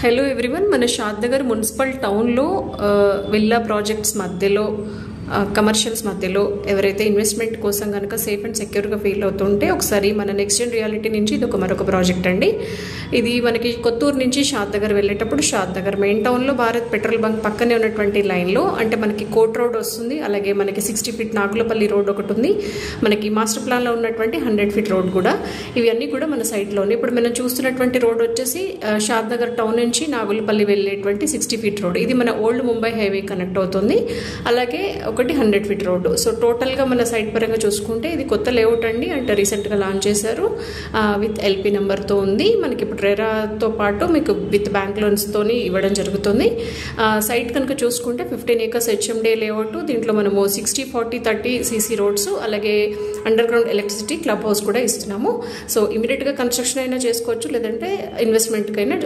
Hello everyone, మన Shadnagar municipal టౌన్లో villa projects మధ్యలో కమర్షియల్స్ మధ్యలో ఎవరైతే ఇన్వెస్ట్మెంట్ కోసం కనుక సేఫ్ అండ్ సెక్యూర్గా ఫీల్ అవుతుంటే ఒకసారి మన నెక్స్ట్ జెన్ రియాలిటీ నుంచి ఇది మరొక ప్రాజెక్ట్ అండి. ఇది మనకి కొత్తూరు నుంచి షాద్నగర్ వెళ్ళేటప్పుడు షాద్నగర్ మెయిన్ టౌన్లో భారత్ పెట్రోల్ బంక్ పక్కనే ఉన్నటువంటి లైన్లో అంటే మనకి కోట్ రోడ్ వస్తుంది. అలాగే మనకి 60 ఫీట్ నాగులపల్లి రోడ్ ఒకటి ఉంది. మనకి మాస్టర్ ప్లాన్లో ఉన్నటువంటి 100 ఫీట్ రోడ్ కూడా, ఇవన్నీ కూడా మన సైట్లోనే. ఇప్పుడు మనం చూస్తున్నటువంటి రోడ్ వచ్చేసి షాద్నగర్ టౌన్ నుంచి నాగులపల్లి వెళ్ళేటువంటి 60 ఫీట్ రోడ్. ఇది మన ఓల్డ్ ముంబై హైవే కనెక్ట్ అవుతుంది. అలాగే 100 ఫీట్ రోడ్డు. సో టోటల్గా మన సైట్ పరంగా చూసుకుంటే ఇది కొత్త లేఅవుట్ అండి. అంటే రీసెంట్గా లాంచ్ చేశారు, విత్ ఎల్పీ నెంబర్తో ఉంది. మనకి ఇప్పుడు రెరాతో పాటు మీకు విత్ బ్యాంక్ లోన్స్తో ఇవ్వడం జరుగుతుంది. సైట్ కనుక చూసుకుంటే 15 acres HMD లేఅవుట్. దీంట్లో మనము 60, 40, 30 CC రోడ్స్, అలాగే under ground electricity, club house కూడా ఇస్తున్నాము. సో ఇమీడియట్గా కన్స్ట్రక్షన్ అయినా చేసుకోవచ్చు, లేదంటే ఇన్వెస్ట్మెంట్కైనా